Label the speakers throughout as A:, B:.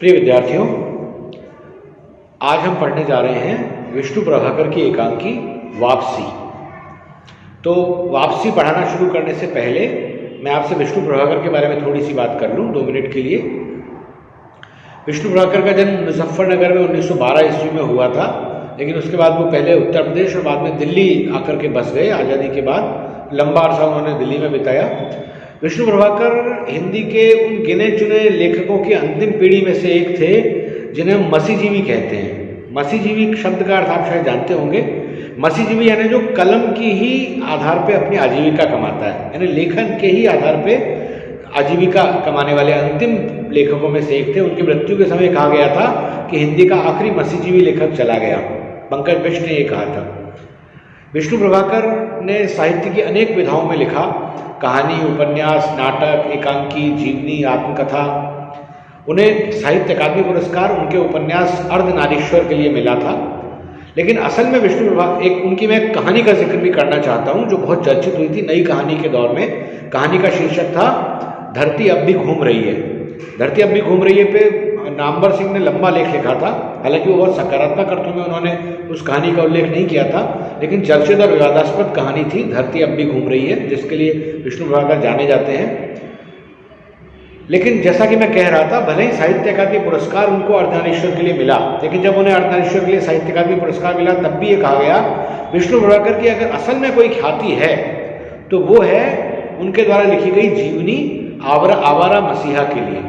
A: प्रिय विद्यार्थियों, आज हम पढ़ने जा रहे हैं विष्णु प्रभाकर की एकांकी वापसी। तो वापसी पढ़ाना शुरू करने से पहले मैं आपसे विष्णु प्रभाकर के बारे में थोड़ी सी बात कर लूँ 2 मिनट के लिए। विष्णु प्रभाकर का जन्म मुजफ्फरनगर में 1912 ईस्वी में हुआ था, लेकिन उसके बाद वो पहले उत्तर प्रदेश और बाद में दिल्ली आकर के बस गए। आज़ादी के बाद लंबा अरसा उन्होंने दिल्ली में बिताया। विष्णु प्रभाकर हिंदी के उन गिने चुने लेखकों की अंतिम पीढ़ी में से एक थे जिन्हें मसीजीवी कहते हैं। मसीजीवी शब्द का अर्थ आप शायद जानते होंगे। मसीजीवी यानी जो कलम की ही आधार पे अपनी आजीविका कमाता है, यानी लेखन के ही आधार पे आजीविका कमाने वाले अंतिम लेखकों में से एक थे। उनकी मृत्यु के समय कहा गया था कि हिंदी का आखिरी मसीजीवी लेखक चला गया। पंकज बिष्ट ने ये कहा था। विष्णु प्रभाकर ने साहित्य की अनेक विधाओं में लिखा। कहानी, उपन्यास, नाटक, एकांकी, जीवनी, आत्मकथा। उन्हें साहित्य अकादमी पुरस्कार उनके उपन्यास अर्धनारीश्वर के लिए मिला था। लेकिन असल में विष्णु प्रभाकर उनकी मैं कहानी का जिक्र भी करना चाहता हूँ जो बहुत चर्चित हुई थी नई कहानी के दौर में। कहानी का शीर्षक था धरती अब भी घूम रही है। धरती अब भी घूम रही है पे नामवर सिंह ने लंबा लेख लिखा था। हालांकि वो बहुत सकारात्मक अर्थों में उन्होंने उस कहानी का उल्लेख नहीं किया था, लेकिन चर्चित और विवादास्पद कहानी थी धरती अब भी घूम रही है, जिसके लिए विष्णु प्रभाकर जाने जाते हैं। लेकिन जैसा कि मैं कह रहा था, भले ही साहित्य अकादमी पुरस्कार उनको अर्धनारीश्वर के लिए मिला, लेकिन जब उन्हें अर्धनारीश्वर के लिए साहित्य अकादमी पुरस्कार मिला तब भी ये कहा गया विष्णु प्रभाकर की अगर असल में कोई ख्याति है तो वो है उनके द्वारा लिखी गई जीवनी आवारा मसीहा के लिए।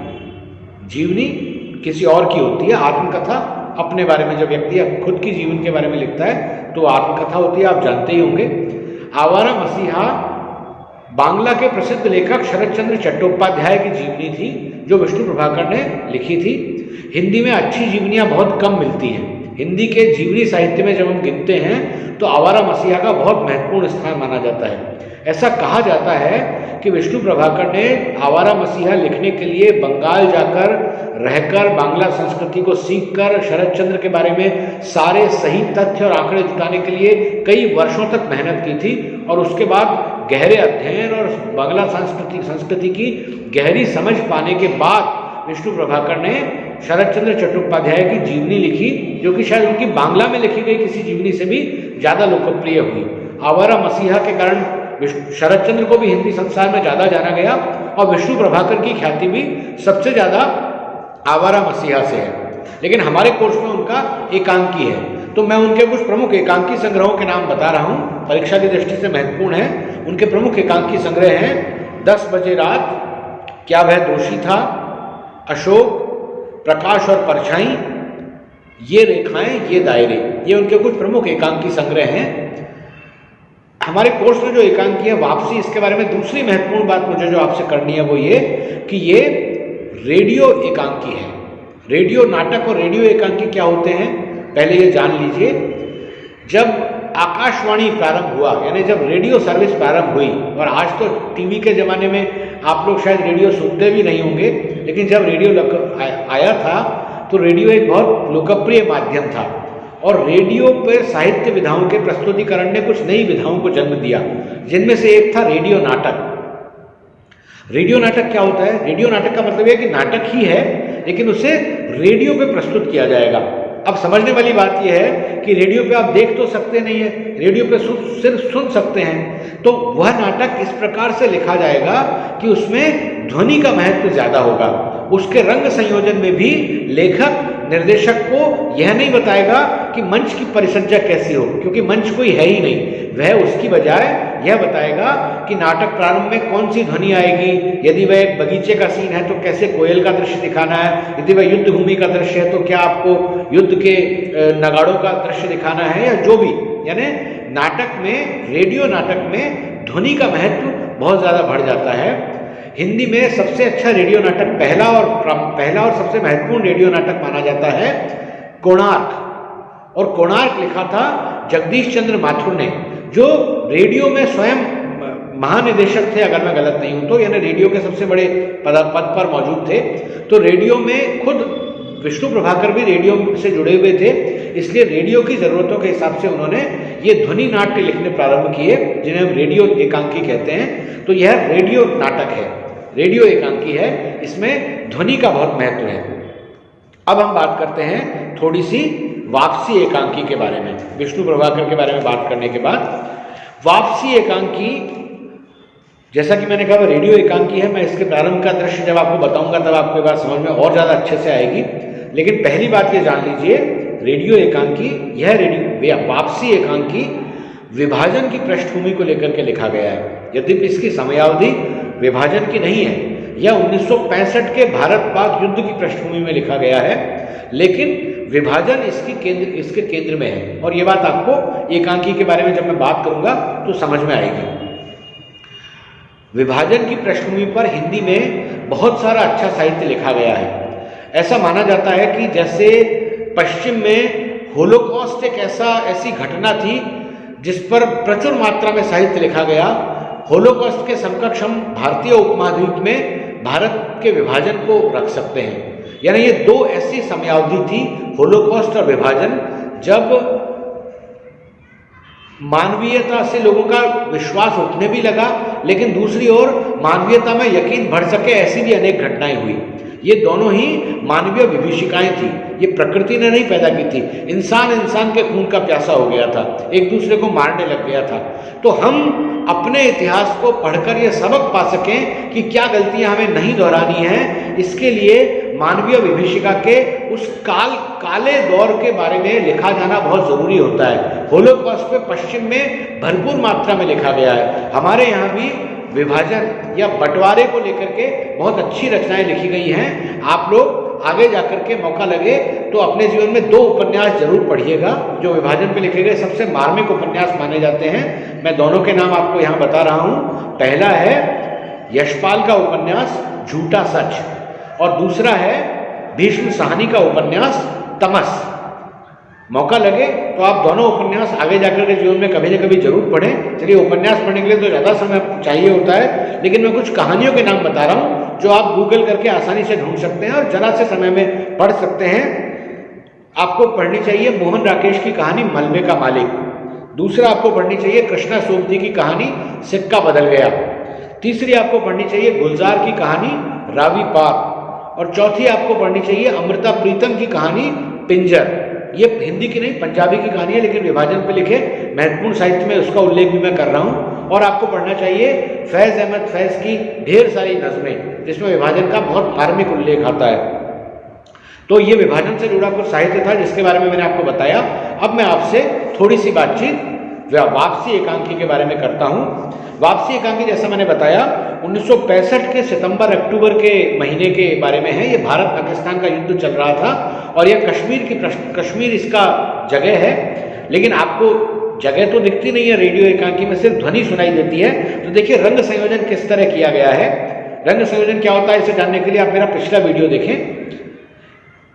A: जीवनी किसी और की होती है, आत्मकथा अपने बारे में जब व्यक्ति खुद की जीवन के बारे में लिखता है तो आत्मकथा होती है, आप जानते ही होंगे। आवारा मसीहा बांग्ला के प्रसिद्ध लेखक शरद चंद्र चट्टोपाध्याय की जीवनी थी जो विष्णु प्रभाकर ने लिखी थी। हिंदी में अच्छी जीवनियां बहुत कम मिलती हैं। हिंदी के जीवनी साहित्य में जब हम गिनते हैं तो आवारा मसीहा का बहुत महत्वपूर्ण स्थान माना जाता है। ऐसा कहा जाता है कि विष्णु प्रभाकर ने आवारा मसीहा लिखने के लिए बंगाल जाकर रहकर बांग्ला संस्कृति को सीखकर शरद चंद्र के बारे में सारे सही तथ्य और आंकड़े जुटाने के लिए कई वर्षों तक मेहनत की थी, और उसके बाद गहरे अध्ययन और बांग्ला संस्कृति की गहरी समझ पाने के बाद विष्णु प्रभाकर ने शरद चंद्र चट्टोपाध्याय की जीवनी लिखी, जो कि शायद उनकी बांग्ला में लिखी गई किसी जीवनी से भी ज़्यादा लोकप्रिय हुई। आवारा मसीहा के कारण शरद चंद्र को भी हिंदी संसार में ज़्यादा जाना गया और विष्णु प्रभाकर की ख्याति भी सबसे ज़्यादा आवारा मसीहा से है। लेकिन हमारे कोर्स में उनका एकांकी है, तो मैं उनके कुछ प्रमुख एकांकी संग्रहों के नाम बता रहा हूँ, परीक्षा की दृष्टि से महत्वपूर्ण है। उनके प्रमुख एकांकी संग्रह हैं 10 बजे रात, क्या वह दोषी था, अशोक, प्रकाश और परछाई, ये रेखाएं, ये दायरे। ये उनके कुछ प्रमुख एकांकी संग्रह हैं। हमारे कोर्स में जो एकांकी है वापसी, इसके बारे में दूसरी महत्वपूर्ण बात मुझे जो आपसे करनी है वो ये कि ये रेडियो एकांकी है। रेडियो नाटक और रेडियो एकांकी क्या होते हैं पहले ये जान लीजिए। जब आकाशवाणी प्रारंभ हुआ, यानी जब रेडियो सर्विस प्रारंभ हुई, और आज तो टीवी के ज़माने में आप लोग शायद रेडियो सुनते भी नहीं होंगे, लेकिन जब रेडियो आया था तो रेडियो एक बहुत लोकप्रिय माध्यम था, और रेडियो पर साहित्य विधाओं के प्रस्तुतिकरण ने कुछ नई विधाओं को जन्म दिया, जिनमें से एक था रेडियो नाटक। रेडियो नाटक क्या होता है? रेडियो नाटक का मतलब है कि नाटक ही है लेकिन उसे रेडियो पे प्रस्तुत किया जाएगा। अब समझने वाली बात यह है कि रेडियो पे आप देख तो सकते नहीं है, रेडियो पे सिर्फ सुन सकते हैं। तो वह नाटक इस प्रकार से लिखा जाएगा कि उसमें ध्वनि का महत्व ज्यादा होगा। उसके रंग संयोजन में भी लेखक निर्देशक को यह नहीं बताएगा कि मंच की परिसज्जा कैसी हो, क्योंकि मंच कोई है ही नहीं। वह उसकी बजाय यह बताएगा कि नाटक प्रारंभ में कौन सी ध्वनि आएगी। यदि वह एक बगीचे का सीन है तो कैसे कोयल का दृश्य दिखाना है, यदि वह युद्ध भूमि का दृश्य है तो क्या आपको युद्ध के नगाड़ों का दृश्य दिखाना है, या जो भी। यानी नाटक में, रेडियो नाटक में ध्वनि का महत्व बहुत ज़्यादा बढ़ जाता है। हिंदी में सबसे अच्छा रेडियो नाटक पहला और सबसे महत्वपूर्ण रेडियो नाटक माना जाता है कोणार्क। और कोणार्क लिखा था जगदीश चंद्र माथुर ने, जो रेडियो में स्वयं महानिदेशक थे अगर मैं गलत नहीं हूं तो, यानी रेडियो के सबसे बड़े पद पर मौजूद थे। तो रेडियो में खुद विष्णु प्रभाकर भी रेडियो से जुड़े हुए थे, इसलिए रेडियो की ज़रूरतों के हिसाब से उन्होंने ये ध्वनि नाट्य लिखने प्रारंभ किए, जिन्हें हम रेडियो एकांकी कहते हैं। तो यह रेडियो नाटक है, रेडियो एकांकी है, इसमें ध्वनि का बहुत महत्व है। अब हम बात करते हैं थोड़ी सी वापसी एकांकी के बारे में। विष्णु प्रभाकर के बारे में बात करने के बाद वापसी एकांकी, जैसा कि मैंने कहा रेडियो एकांकी है। मैं इसके प्रारंभ का दृश्य जब आपको बताऊंगा तब आपको बात समझ में और ज़्यादा अच्छे से आएगी। लेकिन पहली बात ये जान लीजिए, रेडियो एकांकी, यह रेडियो वापसी एकांकी विभाजन की पृष्ठभूमि को लेकर के लिखा गया है। यद्यपि इसकी समयावधि विभाजन की नहीं है, यह 1965 के भारत पाक युद्ध की पृष्ठभूमि में लिखा गया है, लेकिन विभाजन इसके केंद्र में है। और ये बात आपको एकांकी के बारे में जब मैं बात करूंगा तो समझ में आएगी। विभाजन की पृष्ठभूमि पर हिंदी में बहुत सारा अच्छा साहित्य लिखा गया है। ऐसा माना जाता है कि जैसे पश्चिम में होलोकॉस्ट एक ऐसी घटना थी जिस पर प्रचुर मात्रा में साहित्य लिखा गया। होलोकॉस्ट के समकक्ष हम भारतीय उपमहाद्वीप में भारत के विभाजन को रख सकते हैं। यानी ये दो ऐसी समयावधि थी, होलोकॉस्ट और विभाजन, जब मानवीयता से लोगों का विश्वास उठने भी लगा, लेकिन दूसरी ओर मानवीयता में यकीन बढ़ सके ऐसी भी अनेक घटनाएं हुई। ये दोनों ही मानवीय विभीषिकाएं थी, ये प्रकृति ने नहीं पैदा की थी। इंसान के खून का प्यासा हो गया था, एक दूसरे को मारने लग गया था। तो हम अपने इतिहास को पढ़कर ये सबक पा सकें कि क्या गलतियां हमें नहीं दोहरानी है, इसके लिए मानवीय विभीषिका के उस काले दौर के बारे में लिखा जाना बहुत जरूरी होता है। होलोकॉस्ट पे पश्चिम में भरपूर मात्रा में लिखा गया है। हमारे यहाँ भी विभाजन या बंटवारे को लेकर के बहुत अच्छी रचनाएं लिखी गई हैं। आप लोग आगे जाकर के मौका लगे तो अपने जीवन में 2 उपन्यास जरूर पढ़िएगा जो विभाजन पे लिखे गए सबसे मार्मिक उपन्यास माने जाते हैं। मैं दोनों के नाम आपको यहाँ बता रहा हूँ। पहला है यशपाल का उपन्यास झूठा सच, और दूसरा है भीष्म साहनी का उपन्यास तमस। मौका लगे तो आप दोनों उपन्यास आगे जाकर के जीवन में कभी न कभी जरूर पढ़ें। चलिए, उपन्यास पढ़ने के लिए तो ज़्यादा समय चाहिए होता है, लेकिन मैं कुछ कहानियों के नाम बता रहा हूँ जो आप गूगल करके आसानी से ढूंढ सकते हैं और जरा से समय में पढ़ सकते हैं। आपको पढ़नी चाहिए मोहन राकेश की कहानी मलबे का मालिक। दूसरा आपको पढ़नी चाहिए कृष्णा सोबती की कहानी सिक्का बदल गया। तीसरी आपको पढ़नी चाहिए गुलजार की कहानी रावी पार, और चौथी आपको पढ़नी चाहिए अमृता प्रीतम की कहानी पिंजर। ये हिंदी की नहीं, पंजाबी की कहानी है, लेकिन विभाजन पे लिखे महत्वपूर्ण साहित्य में उसका उल्लेख भी मैं कर रहा हूँ। और आपको पढ़ना चाहिए फैज़ अहमद फैज़ की ढेर सारी नज़में, जिसमें विभाजन का बहुत मार्मिक उल्लेख आता है। तो ये विभाजन से जुड़ा कुछ साहित्य था जिसके बारे में मैंने आपको बताया। अब मैं आपसे थोड़ी सी बातचीत वापसी एकांकी के बारे में करता हूँ। वापसी एकांकी, जैसा मैंने बताया, 1965 के सितंबर अक्टूबर के महीने के बारे में है। ये भारत पाकिस्तान का युद्ध चल रहा था और यह कश्मीर इसका जगह है। लेकिन आपको जगह तो दिखती नहीं है रेडियो एकांकी में, सिर्फ ध्वनि सुनाई देती है। तो देखिए रंग संयोजन किस तरह किया गया है। रंग संयोजन क्या होता है इसे जानने के लिए आप मेरा पिछला वीडियो देखें।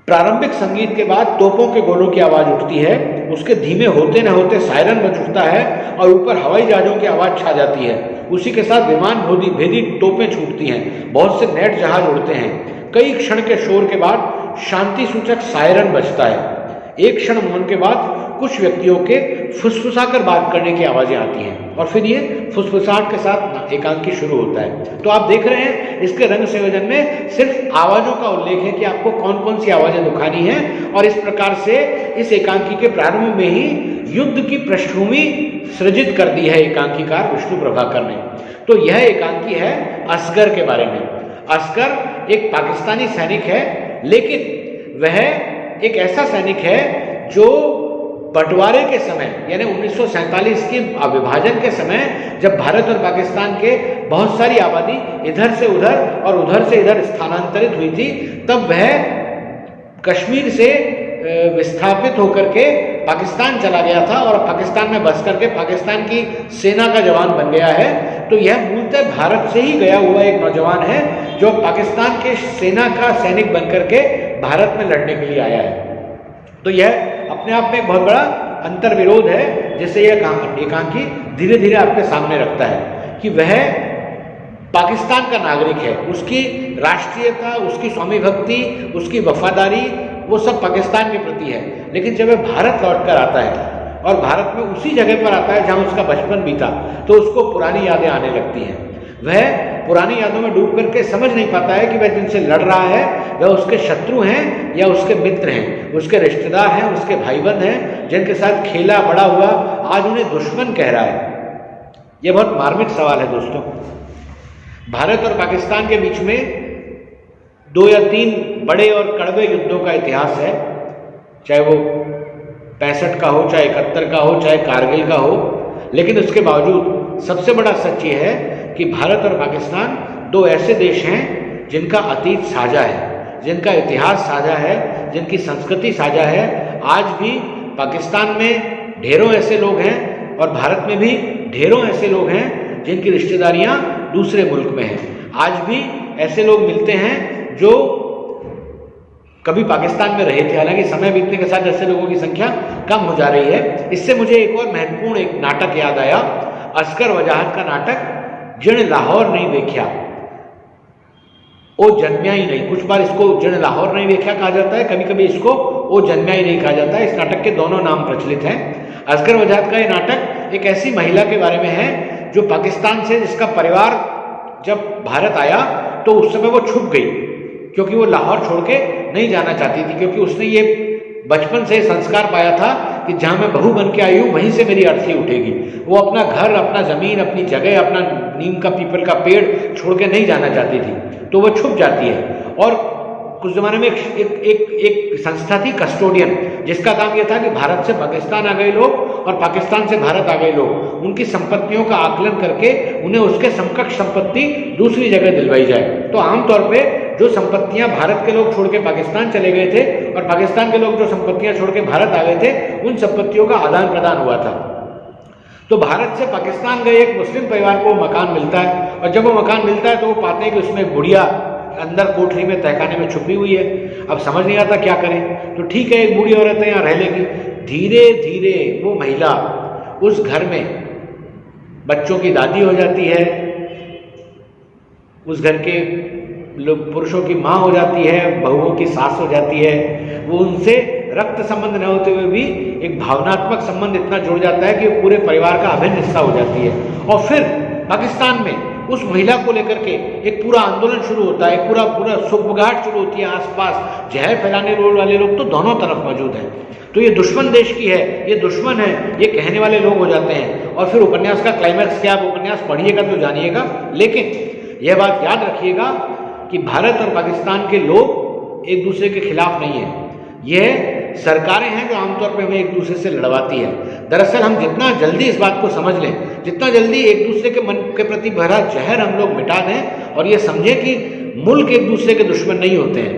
A: प्रारंभिक संगीत के बाद तोपों के गोलों की आवाज उठती है, उसके धीमे होते न होते सायरन बज उठता है और ऊपर हवाई जहाजों की आवाज छा जाती है। उसी के साथ विमान भेदी तोपें छूटती हैं, बहुत से नेट जहाज उड़ते हैं। कई क्षण के शोर के बाद शांति सूचक सायरन बजता है। एक क्षण मौन के बाद कुछ व्यक्तियों के फुसफुसाकर बात करने की आवाजें आती हैं और फिर ये फुसफुसाहट के साथ एकांकी शुरू होता है। तो आप देख रहे हैं इसके रंग संयोजन में सिर्फ आवाजों का उल्लेख है कि आपको कौन कौन सी आवाजें दुखानी हैं, और इस प्रकार से इस एकांकी के प्रारंभ में ही युद्ध की पृष्ठभूमि सृजित कर दी है एकांकीकार विष्णु प्रभाकर ने। तो यह एकांकी है असगर के बारे में। असगर एक पाकिस्तानी सैनिक है, लेकिन वह एक ऐसा सैनिक है जो बंटवारे के समय यानी 1947 के विभाजन के समय, जब भारत और पाकिस्तान के बहुत सारी आबादी इधर से उधर और उधर से इधर स्थानांतरित हुई थी, तब वह कश्मीर से विस्थापित होकर के पाकिस्तान चला गया था और पाकिस्तान में बस करके पाकिस्तान की सेना का जवान बन गया है। तो यह मूलतः भारत से ही गया हुआ एक नौजवान है जो पाकिस्तान के सेना का सैनिक बन करके भारत में लड़ने के लिए आया है। तो यह अपने आप में एक बहुत बड़ा अंतर विरोध है, जिसे यह एकांकी धीरे धीरे आपके सामने रखता है कि वह पाकिस्तान का नागरिक है, उसकी राष्ट्रीयता, उसकी स्वामी भक्ति, उसकी वफादारी, वो सब पाकिस्तान के प्रति है। लेकिन जब वह भारत लौट कर आता है और भारत में उसी जगह पर आता है जहां उसका बचपन बीता, तो उसको पुरानी यादें आने लगती हैं। वह पुरानी यादों में डूब करके समझ नहीं पाता है कि वह जिनसे लड़ रहा है वह उसके शत्रु हैं या उसके मित्र हैं, उसके रिश्तेदार हैं, उसके भाईबंद हैं, जिनके साथ खेला बड़ा हुआ, आज उन्हें दुश्मन कह रहा है। यह बहुत मार्मिक सवाल है दोस्तों। भारत और पाकिस्तान के बीच में 2 या 3 बड़े और कड़वे युद्धों का इतिहास है, चाहे वो 65 का हो, चाहे 71 का हो, चाहे कारगिल का हो। लेकिन उसके बावजूद सबसे बड़ा सच ये है कि भारत और पाकिस्तान 2 ऐसे देश हैं जिनका अतीत साझा है, जिनका इतिहास साझा है, जिनकी संस्कृति साझा है। आज भी पाकिस्तान में ढेरों ऐसे लोग हैं और भारत में भी ढेरों ऐसे लोग हैं जिनकी रिश्तेदारियां दूसरे मुल्क में हैं। आज भी ऐसे लोग मिलते हैं जो कभी पाकिस्तान में रहे थे, हालांकि समय बीतने के साथ ऐसे लोगों की संख्या कम हो जा रही है। इससे मुझे एक और महत्वपूर्ण एक नाटक याद आया, असगर वजाहत का नाटक जिण लाहौर नहीं देखा ओ जन्मिया ही नहीं। कुछ बार इसको जिण लाहौर नहीं देखा कहा जाता है, कभी कभी इसको ओ जन्मिया ही नहीं कहा जाता है। इस नाटक के दोनों नाम प्रचलित हैं। असगर वजाहत का ये नाटक एक ऐसी महिला के बारे में है जो पाकिस्तान से, जिसका परिवार जब भारत आया तो उस समय वो छुप गई, क्योंकि वो लाहौर छोड़ के नहीं जाना चाहती थी, क्योंकि उसने ये बचपन से संस्कार पाया था कि जहां मैं बहू बन के आई हूं वहीं से मेरी अर्थी उठेगी। वो अपना घर, अपना जमीन, अपनी जगह, अपना नीम का पीपल का पेड़ छोड़ के नहीं जाना चाहती थी, तो वो छुप जाती है। और कुछ जमाने में एक संस्था थी कस्टोडियन, जिसका काम यह था कि भारत से पाकिस्तान आ गए लोग और पाकिस्तान से भारत आ गए लोग, उनकी संपत्तियों का आकलन करके उन्हें उसके समकक्ष संपत्ति दूसरी जगह दिलवाई जाए। तो आमतौर पे जो संपत्तियां भारत के लोग छोड़ के पाकिस्तान चले गए थे और पाकिस्तान के लोग जो संपत्तियां छोड़ के भारत आ गए थे, उन संपत्तियों का आदान प्रदान हुआ था। तो भारत से पाकिस्तान गए एक मुस्लिम परिवार को मकान मिलता है, और जब वो मकान मिलता है तो वो पाते हैं कि उसमें गुड़िया अंदर कोठरी में तहखाने में छुपी हुई है। अब समझ नहीं आता क्या करें, तो ठीक है एक बूढ़ी औरत है यहाँ रह लेगी। धीरे धीरे वो महिला उस घर में बच्चों की दादी हो जाती है, उस घर के लोग पुरुषों की माँ हो जाती है, बहुओं की सास हो जाती है। वो उनसे रक्त संबंध न होते हुए भी एक भावनात्मक संबंध इतना जुड़ जाता है कि वो पूरे परिवार का अभिन्न हिस्सा हो जाती है। और फिर पाकिस्तान में उस महिला को लेकर के एक पूरा आंदोलन शुरू होता है, पूरा सुगबुगाहट शुरू होती है। आसपास जहर फैलाने वाले लोग तो दोनों तरफ मौजूद हैं। तो ये दुश्मन देश की है, ये दुश्मन है, ये कहने वाले लोग हो जाते हैं। और फिर उपन्यास का क्लाइमैक्स क्या, आप उपन्यास पढ़िएगा तो जानिएगा। लेकिन यह बात याद रखिएगा कि भारत और पाकिस्तान के लोग एक दूसरे के खिलाफ नहीं है, यह सरकारें हैं जो आमतौर पर हमें एक दूसरे से लड़वाती है। दरअसल हम जितना जल्दी इस बात को समझ लें, जितना जल्दी एक दूसरे के मन के प्रति भरा जहर हम लोग मिटा दें और ये समझें कि मुल्क एक दूसरे के दुश्मन नहीं होते हैं,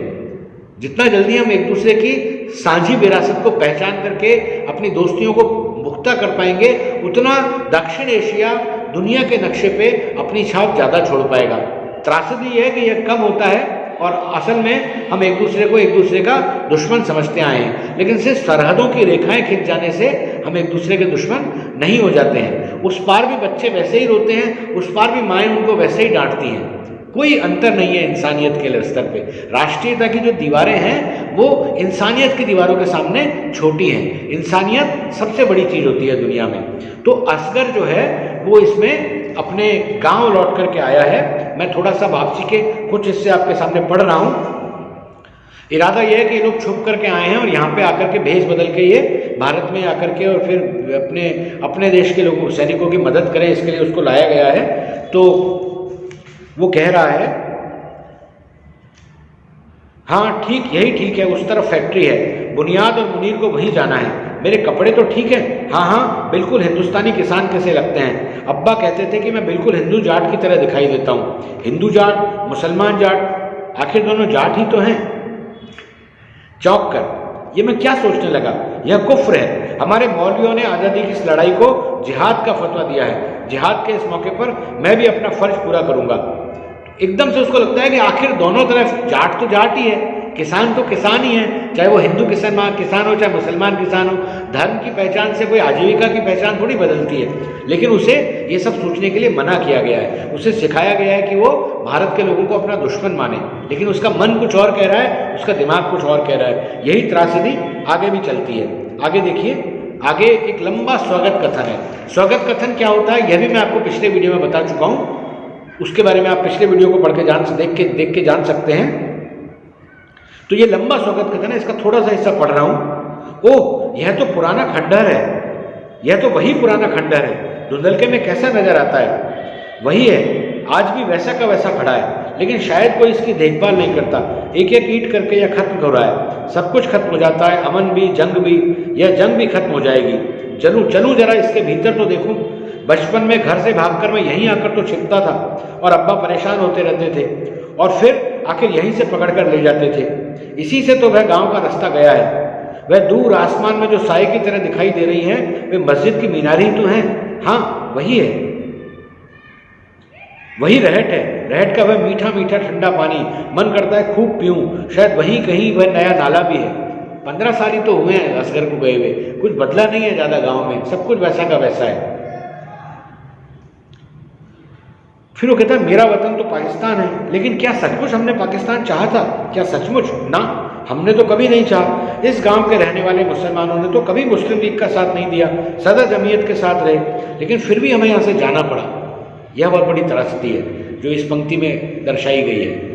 A: जितना जल्दी हम एक दूसरे की साझी विरासत को पहचान करके अपनी दोस्तियों को पुख्ता कर पाएंगे, उतना दक्षिण एशिया दुनिया के नक्शे पे अपनी छाप ज़्यादा छोड़ पाएगा। त्रासदी है कि यह कम होता है और असल में हम एक दूसरे का दुश्मन समझते आए हैं, लेकिन सिर्फ सरहदों की रेखाएं खिंच जाने से हम एक दूसरे के दुश्मन नहीं हो जाते हैं। उस पार भी बच्चे वैसे ही रोते हैं, उस पार भी माएँ उनको वैसे ही डांटती हैं। कोई अंतर नहीं है इंसानियत के स्तर पे। राष्ट्रीयता की जो दीवारें हैं वो इंसानियत की दीवारों के सामने छोटी हैं। इंसानियत सबसे बड़ी चीज़ होती है दुनिया में। तो असगर जो है वो इसमें अपने गांव लौट करके आया है। मैं थोड़ा सा वापसी के कुछ हिस्से आपके सामने पढ़ रहा हूँ। इरादा यह है कि ये लोग छुप करके आए हैं और यहाँ पे आकर के भेष बदल के ये भारत में आकर के और फिर अपने देश के लोगों सैनिकों की मदद करें, इसके लिए उसको लाया गया है। तो वो कह रहा है, हाँ ठीक, यही ठीक है, उस तरफ फैक्ट्री है, बुनियाद और मुनीर को वहीं जाना है। मेरे कपड़े तो ठीक है, हाँ बिल्कुल हिंदुस्तानी किसान कैसे लगते हैं। अब्बा कहते थे कि मैं बिल्कुल हिंदू जाट की तरह दिखाई देता हूँ। हिंदू जाट, मुसलमान जाट, आखिर दोनों जाट ही तो हैं। चौंक कर ये मैं क्या सोचने लगा, यह कुफ्र है। हमारे मौलवियों ने आज़ादी की इस लड़ाई को जिहाद का फतवा दिया है। जिहाद के इस मौके पर मैं भी अपना फर्ज पूरा करूंगा। एकदम से उसको लगता है कि आखिर दोनों तरफ जाट तो जाट ही है, किसान तो किसान ही है, चाहे वो हिंदू किसान हो चाहे मुसलमान किसान हो। धर्म की पहचान से कोई आजीविका की पहचान थोड़ी बदलती है। लेकिन उसे ये सब सोचने के लिए मना किया गया है, उसे सिखाया गया है कि वो भारत के लोगों को अपना दुश्मन माने, लेकिन उसका मन कुछ और कह रहा है, उसका दिमाग कुछ और कह रहा है। यही त्रासदी आगे भी चलती है। आगे देखिए, आगे एक लंबा स्वागत कथन है। स्वागत कथन क्या होता है यह भी मैं आपको पिछले वीडियो में बता चुका हूँ। उसके बारे में आप पिछले वीडियो को पढ़ के देख के जान सकते हैं। तो ये लंबा स्वागत कथन है, इसका थोड़ा सा हिस्सा पढ़ रहा हूं। ओह, यह तो पुराना खंडहर है, यह तो वही पुराना खंडहर है, धुंधलके में कैसा नजर आता है। वही है, आज भी वैसा का वैसा खड़ा है, लेकिन शायद कोई इसकी देखभाल नहीं करता। एक एक ईंट करके यह खत्म हो रहा है, सब कुछ खत्म हो जाता है, अमन भी, जंग भी। यह जंग भी खत्म हो जाएगी। चलूं जरा इसके भीतर तो देखूं। बचपन में घर से भागकर मैं यहीं आकर तो छिपता था और अब्बा परेशान होते रहते थे और फिर आखिर यहीं से पकड़कर ले जाते थे। इसी से तो वह गांव का रास्ता गया है। वह दूर आसमान में जो साए की तरह दिखाई दे रही हैं, वे मस्जिद की मीनार ही तो हैं। हाँ, वही है, वही रहट है। रहट का वह मीठा मीठा ठंडा पानी, मन करता है खूब पीऊं। शायद वही कहीं वह नया नाला भी है। 15 साल ही तो हुए हैं असगर को गए हुए, कुछ बदला नहीं है ज्यादा गांव में, सब कुछ वैसा का वैसा है। फिर वो कहता है मेरा वतन तो पाकिस्तान है, लेकिन क्या सचमुच हमने पाकिस्तान चाहा था? क्या सचमुच? ना, हमने तो कभी नहीं चाहा। इस गांव के रहने वाले मुसलमानों ने तो कभी मुस्लिम लीग का साथ नहीं दिया, सदा जमीयत के साथ रहे, लेकिन फिर भी हमें यहाँ से जाना पड़ा। यह बहुत बड़ी त्रासदी है जो इस पंक्ति में दर्शाई गई है।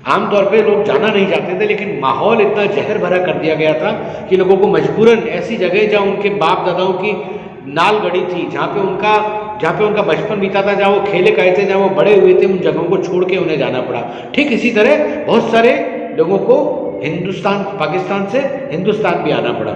A: आमतौर पे लोग जाना नहीं चाहते थे, लेकिन माहौल इतना जहर भरा कर दिया गया था कि लोगों को मजबूरन ऐसी जगह जहाँ उनके बाप दादाओं की नाल गड़ी थी, जहाँ पे उनका बचपन बीता था, जहाँ वो खेले खाए थे, जहाँ वो बड़े हुए थे, उन जगहों को छोड़ के उन्हें जाना पड़ा। ठीक इसी तरह बहुत सारे लोगों को पाकिस्तान से हिंदुस्तान भी आना पड़ा।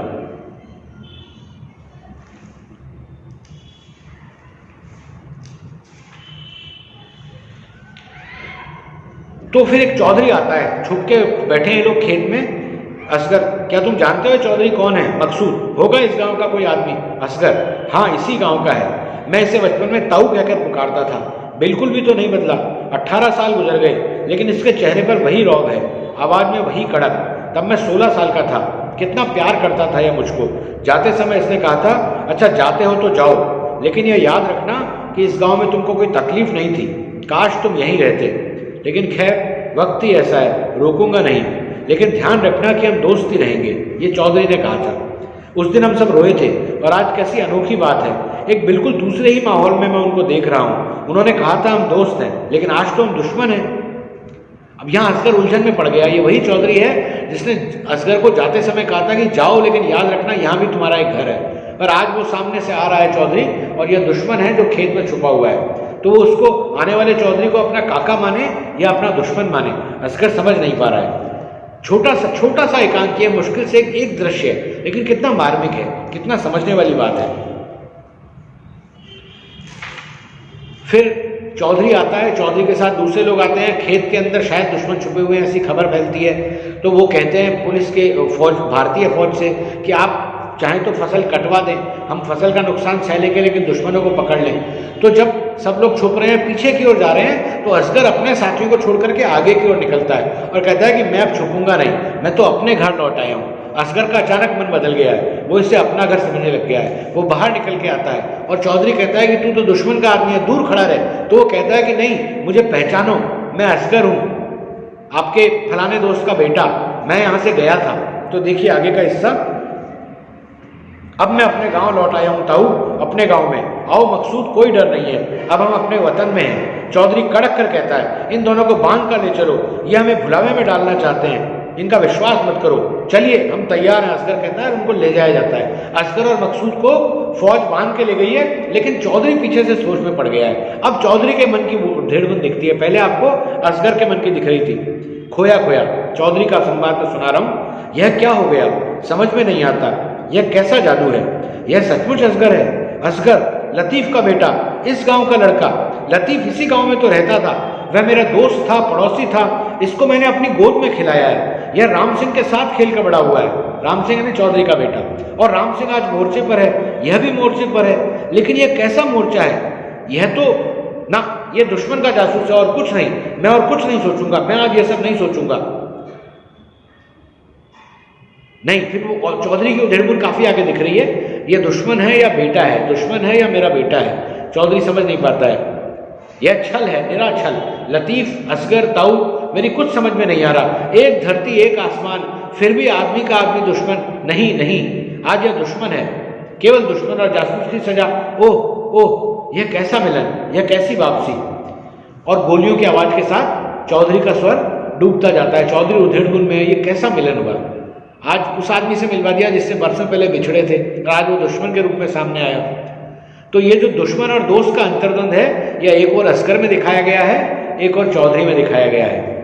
A: तो फिर एक चौधरी आता है, छुप के बैठे हैं लोग खेत में। असगर, क्या तुम जानते हो चौधरी कौन है? मकसूद, होगा इस गांव का कोई आदमी। असगर, हाँ इसी गांव का है। मैं इसे बचपन में ताऊ कहकर पुकारता था, बिल्कुल भी तो नहीं बदला। 18 साल गुजर गए, लेकिन इसके चेहरे पर वही रौब है, आवाज में वही कड़क। तब मैं 16 साल का था, कितना प्यार करता था यह मुझको। जाते समय इसने कहा था, अच्छा जाते हो तो जाओ, लेकिन यह याद रखना कि इस गांव में तुमको कोई तकलीफ नहीं थी, काश तुम यहीं रहते। लेकिन खैर वक्त ही ऐसा है, रोकूंगा नहीं, लेकिन ध्यान रखना कि हम दोस्त ही रहेंगे, ये चौधरी ने कहा था। उस दिन हम सब रोए थे, और आज कैसी अनोखी बात है, एक बिल्कुल दूसरे ही माहौल में मैं उनको देख रहा हूँ। उन्होंने कहा था हम दोस्त हैं, लेकिन आज तो हम दुश्मन हैं। अब यहाँ असगर उलझन में पड़ गया। ये वही चौधरी है जिसने असगर को जाते समय कहा था कि जाओ, लेकिन याद रखना यहाँ भी तुम्हारा एक घर है। पर आज वो सामने से आ रहा है चौधरी, और यह दुश्मन है जो खेत में छुपा हुआ है। तो वो उसको, आने वाले चौधरी को अपना काका माने या अपना दुश्मन माने, असगर समझ नहीं पा रहा है। छोटा सा एकांकी है, मुश्किल से एक दृश्य है, लेकिन कितना मार्मिक है, कितना समझने वाली बात है। फिर चौधरी आता है, चौधरी के साथ दूसरे लोग आते हैं। खेत के अंदर शायद दुश्मन छुपे हुए हैं, ऐसी खबर फैलती है। तो वो कहते हैं पुलिस के भारतीय फौज से कि आप चाहें तो फसल कटवा दें, हम फसल का नुकसान सह लेंगे, लेकिन दुश्मनों को पकड़ लें। तो जब सब लोग छुप रहे हैं, पीछे की ओर जा रहे हैं, तो असगर अपने साथियों को छोड़ करके आगे की ओर निकलता है और कहता है कि मैं अब छुपूंगा नहीं, मैं तो अपने घर लौट आया हूँ। असगर का अचानक मन बदल गया है, वो इसे अपना घर समझने लग गया है। वो बाहर निकल के आता है और चौधरी कहता है कि तू तो दुश्मन का आदमी है, दूर खड़ा रहे। तो वो कहता है कि नहीं, मुझे पहचानो, मैं असगर हूँ, आपके फलाने दोस्त का बेटा, मैं यहाँ से गया था। तो देखिए आगे का हिस्सा। अब मैं अपने गांव लौट आया हूँ ताऊ, अपने गांव में आओ मकसूद, कोई डर नहीं है, अब हम अपने वतन में हैं। चौधरी कड़क कर कहता है, इन दोनों को बांध कर ले चलो, ये हमें भुलावे में डालना चाहते हैं, इनका विश्वास मत करो, चलिए हम तैयार हैं। असगर कहता है, उनको ले जाया जाता है। असगर और मकसूद को फौज बांध के ले गई है, लेकिन चौधरी पीछे से सोच में पड़ गया है। अब चौधरी के मन की ढेड़बुन दिखती है, पहले आपको असगर के मन की दिख रही थी। खोया खोया चौधरी का संवाद में सुना रहा हूं। यह क्या हो गया, समझ में नहीं आता, यह कैसा जादू है? यह सचमुच असगर है? असगर, लतीफ का बेटा, इस गांव का लड़का। लतीफ इसी गांव में तो रहता था, वह मेरा दोस्त था, पड़ोसी था, इसको मैंने अपनी गोद में खिलाया है। यह राम सिंह के साथ खेल कर बड़ा हुआ है। राम सिंह यानी चौधरी का बेटा। और राम सिंह आज मोर्चे पर है, यह भी मोर्चे पर है, लेकिन यह कैसा मोर्चा है? यह तो ना, यह दुश्मन का जासूस है और कुछ नहीं। मैं और कुछ नहीं सोचूंगा, मैं आज यह सब नहीं सोचूंगा। नहीं, फिर वो चौधरी की उधेड़बुन काफी आगे दिख रही है। यह दुश्मन है या बेटा है, दुश्मन है या मेरा बेटा है, चौधरी समझ नहीं पाता है। यह छल है, निरा छल। लतीफ, असगर, ताऊ, मेरी कुछ समझ में नहीं आ रहा। एक धरती एक आसमान, फिर भी आदमी का आदमी दुश्मन नहीं। नहीं, आज यह दुश्मन है, केवल दुश्मन और जासूस की सजा। ओह ओह, यह कैसा मिलन, यह कैसी वापसी। और गोलियों की आवाज़ के साथ चौधरी का स्वर डूबता जाता है। चौधरी उधेड़ गुल में, ये कैसा मिलन हुआ। आज उस आदमी से मिलवा दिया जिससे बरसों पहले बिछड़े थे, और आज वो दुश्मन के रूप में सामने आया। तो ये जो दुश्मन और दोस्त का अंतर्द्वंद है, यह एक और अस्कर में दिखाया गया है, एक और चौधरी में दिखाया गया है।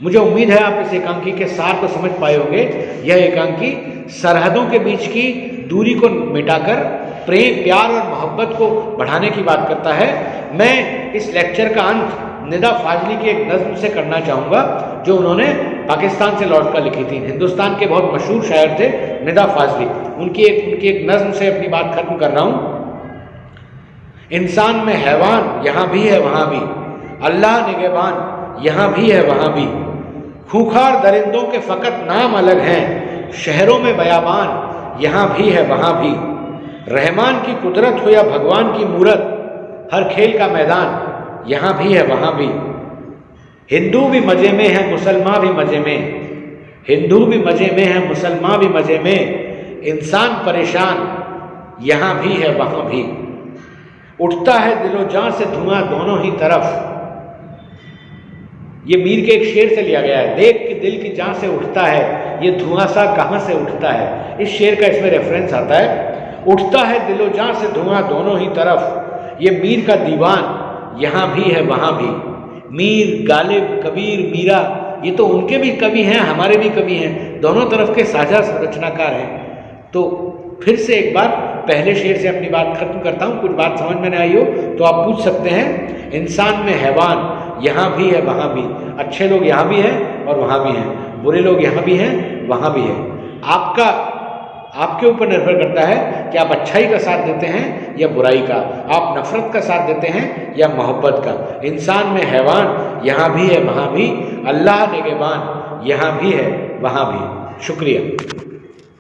A: मुझे उम्मीद है आप इस एकांकी के सार को समझ पाए होंगे। यह एकांकी सरहदों के बीच की दूरी को मिटाकर प्रेम, प्यार और मोहब्बत को बढ़ाने की बात करता है। मैं इस लेक्चर का अंत निदा फाजली की एक नज्म से करना चाहूँगा, जो उन्होंने पाकिस्तान से लौटकर लिखी थी। हिंदुस्तान के बहुत मशहूर शायर थे निदा फाजली। उनकी एक नज्म से अपनी बात खत्म कर रहा हूँ। इंसान में हैवान यहाँ भी है वहाँ भी, अल्लाह निगहबान यहाँ भी है वहाँ भी। खूंखार दरिंदों के फ़कत नाम अलग हैं, शहरों में बयाबान यहाँ भी है वहाँ भी। रहमान की कुदरत हो या भगवान की मूरत, हर खेल का मैदान यहाँ भी है वहाँ भी। हिंदू भी मज़े में है, मुसलमान भी मज़े में, हिंदू भी मज़े में है, मुसलमान भी मज़े में। इंसान परेशान यहाँ भी है वहाँ भी। उठता है दिलो जान से धुआं दोनों ही तरफ। ये मीर के एक शेर से लिया गया है। देख के दिल की जान से उठता है, ये धुआं सा कहाँ से उठता है। इस शेर का इसमें रेफरेंस आता है। उठता है दिलो जान से धुआं दोनों ही तरफ, ये मीर का दीवान यहाँ भी है वहाँ भी। मीर, गालिब, कबीर, मीरा, ये तो उनके भी कवि हैं, हमारे भी कवि हैं, दोनों तरफ के साझा रचनाकार हैं। तो फिर से एक बार पहले शेर से अपनी बात खत्म करता हूँ। कुछ बात समझ में नहीं आई हो तो आप पूछ सकते हैं। इंसान में हैवान यहाँ भी है वहाँ भी, अच्छे लोग यहाँ भी हैं और वहाँ भी हैं, बुरे लोग यहाँ भी हैं वहाँ भी हैं। आपके ऊपर निर्भर करता है कि आप अच्छाई का साथ देते हैं या बुराई का, आप नफरत का साथ देते हैं या मोहब्बत का। इंसान में हैवान यहाँ भी है वहाँ भी, अल्लाह निगहबान यहाँ भी है वहाँ भी। शुक्रिया।